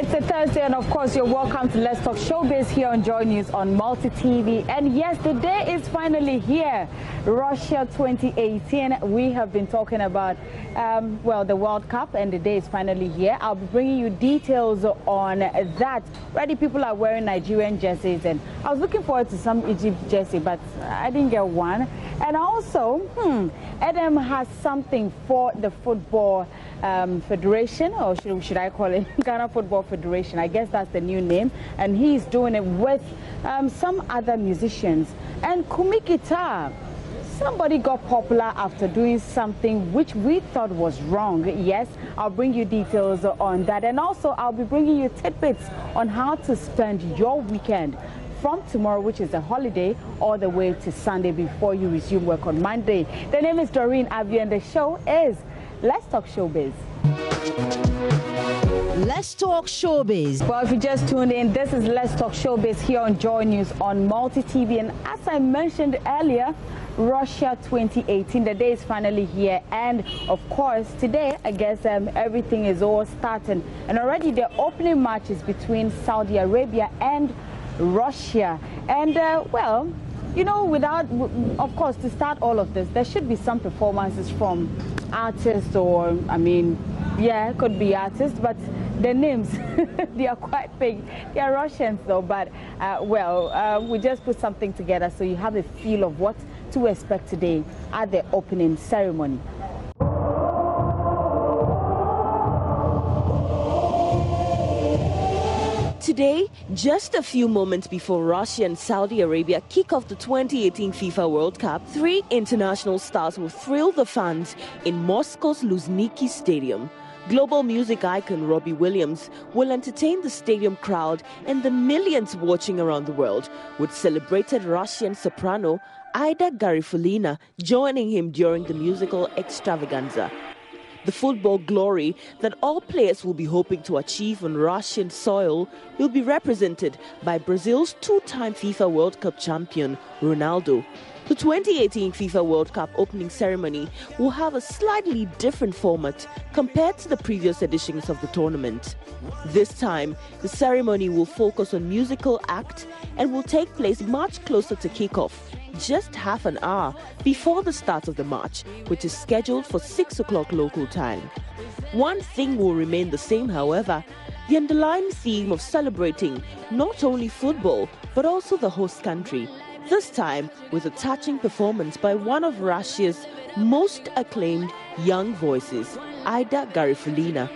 It's a Thursday, and of course, you're welcome to Let's Talk Showbiz here on JoyNews on Multi TV. And yes, the day is finally here. Russia 2018. We have been talking about, well, the World Cup, and the day is finally here. I'll be bringing you details on that. Already, people are wearing Nigerian jerseys, and I was looking forward to some Egypt jersey, but I didn't get one. And also, Adam has something for the football federation, or should I call it Ghana Football Federation? I guess that's the new name. And he's doing it with some other musicians. And Kumi Guitar, somebody got popular after doing something which we thought was wrong. Yes, I'll bring you details on that. And also, I'll be bringing you tidbits on how to spend your weekend from tomorrow, which is a holiday, all the way to Sunday before you resume work on Monday. The name is Doreen Abbey, and the show is Let's Talk Showbiz. Let's Talk Showbiz. Well, if you just tuned in, this is Let's Talk Showbiz here on JoyNews on Multi TV. And as I mentioned earlier, Russia 2018, the day is finally here. And of course, today, I guess everything is all starting. And already the opening match is between Saudi Arabia and Russia. And well, you know, of course, to start all of this, there should be some performances from artists, or I mean, yeah, could be artists, but the names they are quite big. They are Russians though, but well, we just put something together so you have a feel of what to expect today at the opening ceremony. Today, just a few moments before Russia and Saudi Arabia kick off the 2018 FIFA World Cup, 3 international stars will thrill the fans in Moscow's Luzhniki Stadium. Global music icon Robbie Williams will entertain the stadium crowd and the millions watching around the world, with celebrated Russian soprano Aida Garifulina joining him during the musical extravaganza. The football glory that all players will be hoping to achieve on Russian soil will be represented by Brazil's 2-time FIFA World Cup champion, Ronaldo. The 2018 FIFA World Cup opening ceremony will have a slightly different format compared to the previous editions of the tournament. This time, the ceremony will focus on musical acts and will take place much closer to kickoff, just half an hour before the start of the match, which is scheduled for 6 o'clock local time. One thing will remain the same, however: the underlying theme of celebrating not only football, but also the host country. This time with a touching performance by one of Russia's most acclaimed young voices, Aida Garifulina.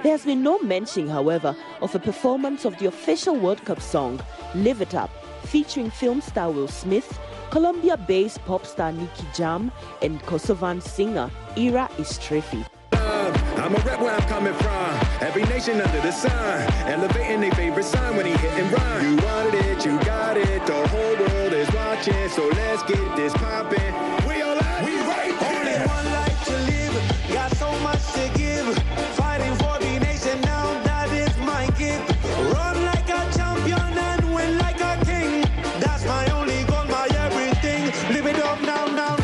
There has been no mention, however, of a performance of the official World Cup song, Live It Up, featuring film star Will Smith, Colombia-based pop star Nicky Jam, and Kosovan singer Ira Istrefi. I'm a rep where I'm coming from. Every nation under the sun, elevating their favorite sign when he hit and run. You wanted it, you got it. The whole world is watching, so let's get this poppin'. We all out, we right there. Only one life to live, got so much to give. Fighting for the nation now, that is my gift. Run like a champion and win like a king. That's my only goal, my everything. Live it up now, now.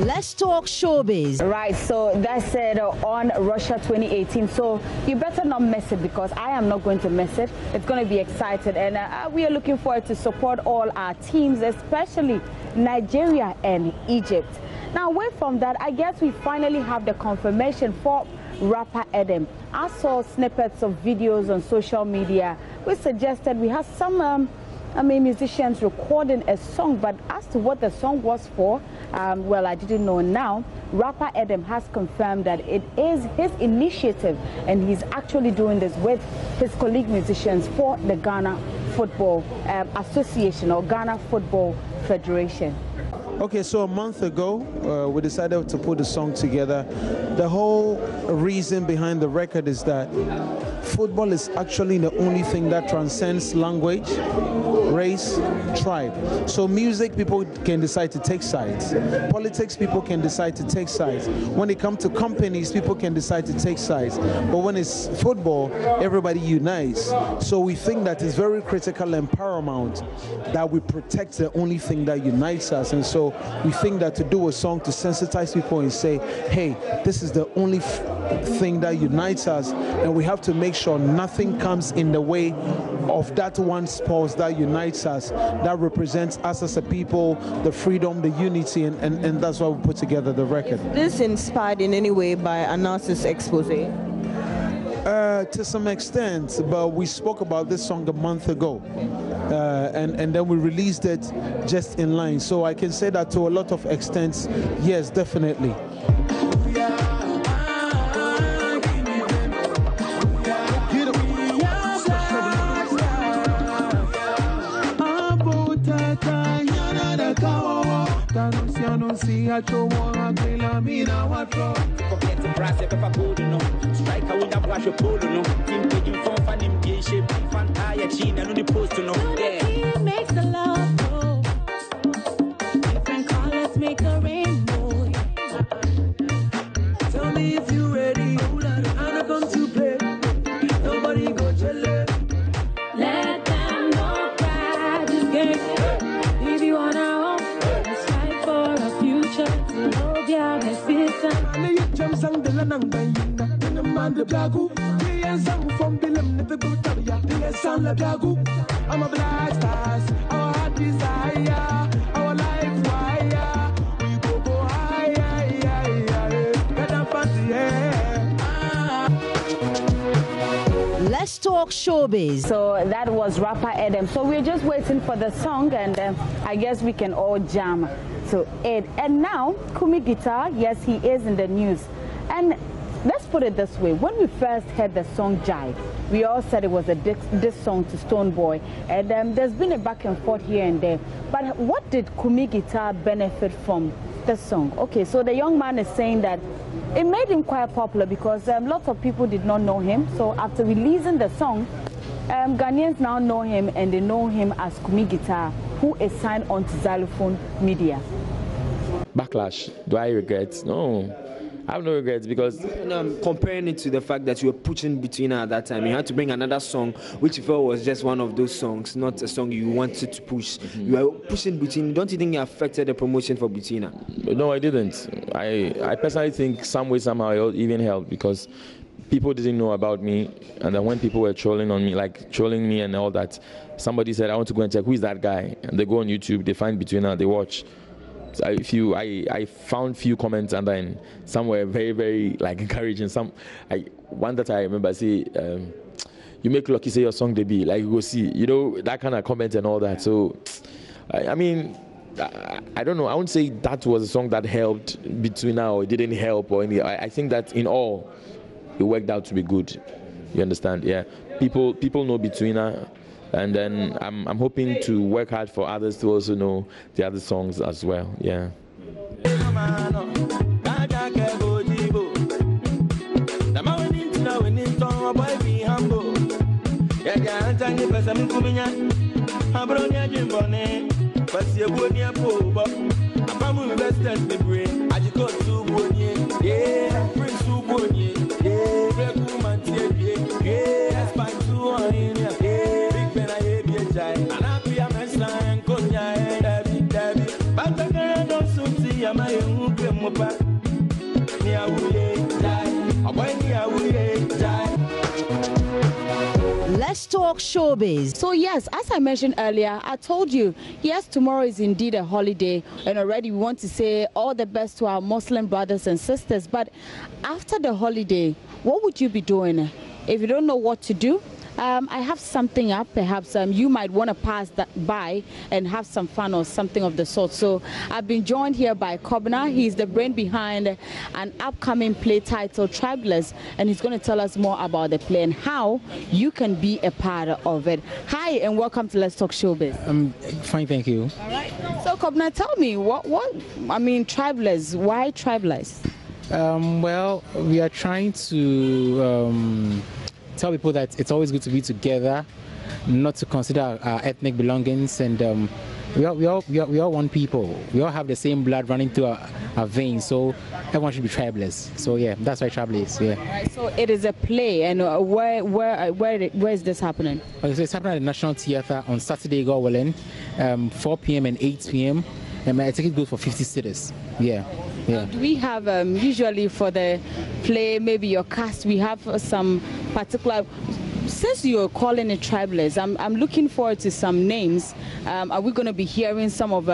Let's Talk Showbiz. Right, so that's it on Russia 2018. So you better not miss it, because I am not going to miss it. It's going to be exciting, and we are looking forward to support all our teams, especially Nigeria and Egypt. Now, away from that, I guess we finally have the confirmation for rapper Adam. I saw snippets of videos on social media which suggested we have some musicians recording a song, but as to what the song was for, well, I didn't know. Now, rapper Adam has confirmed that it is his initiative, and he's actually doing this with his colleague musicians for the Ghana Football Association or Ghana Football Federation. Okay, so a month ago, we decided to put the song together. The whole reason behind the record is that football is actually the only thing that transcends language, race, tribe. So music, people can decide to take sides. Politics, people can decide to take sides. When it comes to companies, people can decide to take sides. But when it's football, everybody unites. So we think that it's very critical and paramount that we protect the only thing that unites us. And so we think that to do a song to sensitize people and say, hey, this is the only thing that unites us, and we have to make sure nothing comes in the way of that one spouse that unites us, that represents us as a people, the freedom, the unity, and that's why we put together the record. Is this inspired in any way by Anas's expose? To some extent, but we spoke about this song a month ago, and then we released it just in line. So I can say that to a lot of extents, yes, definitely. Makes the love go. Different colors make a rainbow. Tell me if you're ready. I come to play. Nobody go jelly. Let them know that this game. If you wanna home, let's fight for a future. To hold your best season. I'm a black stars, our heart desire, our life wire. We go higher, get up at the air. Let's talk showbiz. So that was rapper Adam. So we're just waiting for the song, and I guess we can all jam to it. And now, Kumi Guitar, yes, he is in the news. And let's put it this way, when we first heard the song Jive, we all said it was a diss song to Stone Boy, and there's been a back and forth here and there. But what did Kumi Guitar benefit from the song? Okay, so the young man is saying that it made him quite popular because lots of people did not know him. So after releasing the song, Ghanaians now know him, and they know him as Kumi Guitar, who is signed on to Xylophone Media. Backlash. Do I regret? No. I have no regrets because comparing it to the fact that you were pushing Betweener at that time, you had to bring another song which you felt was just one of those songs, not a song you wanted to push. You were pushing Betweener. Don't you think it affected the promotion for Betweener? No, I didn't. I personally think some way, somehow it even helped because people didn't know about me, and then when people were trolling on me, like trolling me and all that, somebody said, I want to go and check who is that guy, and they go on YouTube, they find Betweener, they watch. So I found few comments, and then some were very, very like encouraging. One that I remember say, you make Lucky say your song debut, like you go see, that kind of comment and all that. So, I mean, I don't know. I wouldn't say that was a song that helped Betweener or it didn't help or any. I think that in all, it worked out to be good. You understand? Yeah. People know Betweener. And then I'm hoping to work hard for others to also know the other songs as well. Yeah. Let's talk showbiz. So yes, as I mentioned earlier, I told you, yes, tomorrow is indeed a holiday, and already we want to say all the best to our Muslim brothers and sisters. But after the holiday, what would you be doing? If you don't know what to do, I have something up. Perhaps you might want to pass that by and have some fun or something of the sort. So I've been joined here by Kobna. He's the brain behind an upcoming play titled Tribeless, and he's going to tell us more about the play and how you can be a part of it. Hi, and welcome to Let's Talk Showbiz. Fine, thank you. All right. So Kobna, tell me Tribeless. Why Tribeless? Well, we are trying to tell people that it's always good to be together, not to consider our ethnic belongings, and we all one people. We all have the same blood running through our veins, so everyone should be tribeless. So yeah, that's why Tribeless. Yeah. All right, so it is a play, and where is this happening? Okay, so it's happening at the National Theatre on Saturday, God willing, 4 p.m. and 8 p.m. I think it goes for 50 sitters. Yeah. Yeah. Do we have usually for the play, maybe your cast, we have some particular, since you're calling it Tribeless, I'm looking forward to some names. Are we going to be hearing some of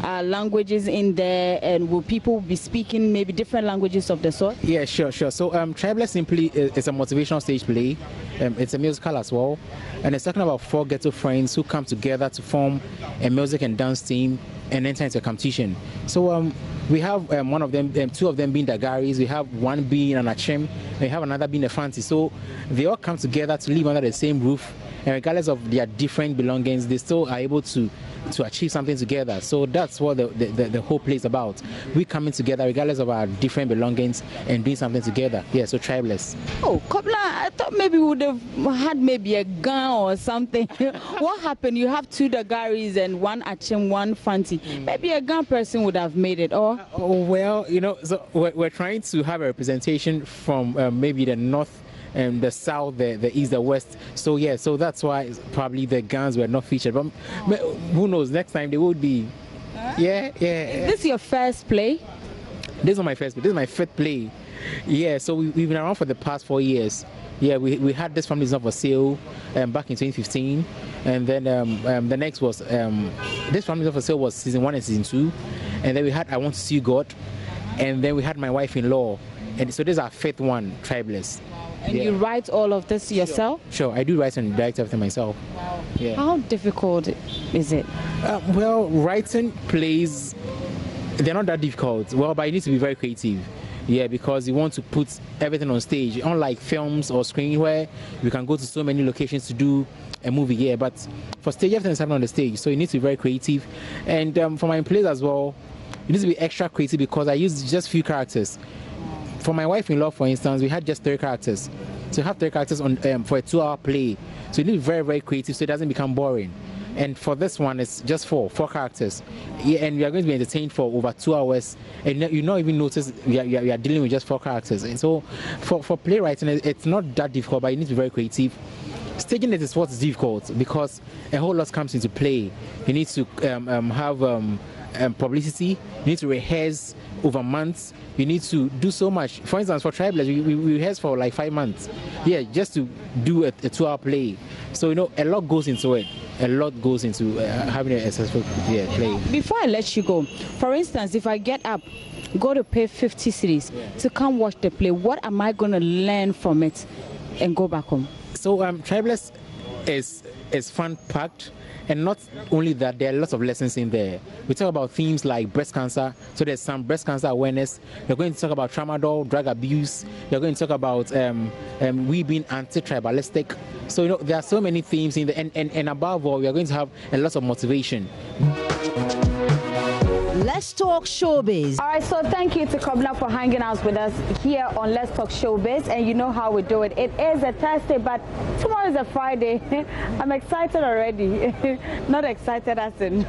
languages in there, and will people be speaking maybe different languages of the sort? Yeah, sure. So Tribeless simply is a motivational stage play. It's a musical as well, and it's talking about 4 ghetto friends who come together to form a music and dance team and enter into a competition. So we have one of them, 2 of them being Dagaris, we have one being an Achim, and we have another being a Fancy. So they all come together to live under the same roof, and regardless of their different belongings, they still are able to achieve something together. So that's what the whole play is about. We coming together regardless of our different belongings and doing something together. Yeah, so Tribeless. Oh, Kobla, I thought maybe we would have had maybe a gun or something. What happened? You have 2 Dagaris and 1 Achim, 1 Fancy. Maybe a gun person would have made it, or? Well, so we're trying to have a representation from maybe the north and the south, the east, the west. So yeah, so that's why probably the guns were not featured. But who knows? Next time they would be. Yeah. Is this your first play? This is not my first play. This is my 5th play. Yeah. So we've been around for the past 4 years. Yeah, we had This Family Is Not For Sale back in 2015, and then the next was This Family Is Not For Sale was season 1 and season 2, and then we had I Want to See God, and then we had My Wife-in-Law, and so this is our 5th one, Tribeless. And you write all of this yourself? Sure, I do write and direct everything myself. Wow. Yeah. How difficult is it? Well, writing plays, they're not that difficult. Well, but you need to be very creative. Yeah, because you want to put everything on stage. Unlike films or screen where you can go to so many locations to do a movie. Yeah, but for stage, everything is happening on the stage. So you need to be very creative. And for my plays as well, you need to be extra creative because I use just few characters. For My Wife-in-Law, for instance, we had just 3 characters. So you have 3 characters on for a 2-hour play. So you need to be very, very creative so it doesn't become boring. And for this one, it's just 4 characters. Yeah, and we are going to be entertained for over 2 hours. And you not even notice we are dealing with just 4 characters. And so for playwriting, it's not that difficult, but you need to be very creative. Staging it is what's difficult because a whole lot comes into play. You need to have publicity. You need to rehearse over months. You need to do so much. For instance, for Tribeless, we rehearse for like 5 months. Yeah, just to do a 2-hour play. So a lot goes into it. A lot goes into having a successful play. Before I let you go, for instance, if I get up, go to pay 50 cedis to come watch the play, what am I going to learn from it and go back home? So Tribeless is fun-packed. And not only that, there are lots of lessons in there. We talk about themes like breast cancer, so there's some breast cancer awareness. We're going to talk about tramadol, drug abuse. We're going to talk about we being anti-tribalistic. So there are so many themes in there, and above all, we are going to have a lot of motivation. Let's Talk Showbiz. All right, so thank you to Kobna for hanging out with us here on Let's Talk Showbiz. And you know how we do it. It is a Thursday, but tomorrow is a Friday. I'm excited already. Not excited as in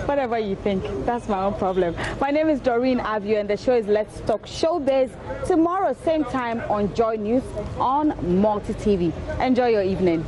whatever you think. That's my own problem. My name is Doreen Avio, and the show is Let's Talk Showbiz. Tomorrow, same time on JoyNews on Multi TV. Enjoy your evening.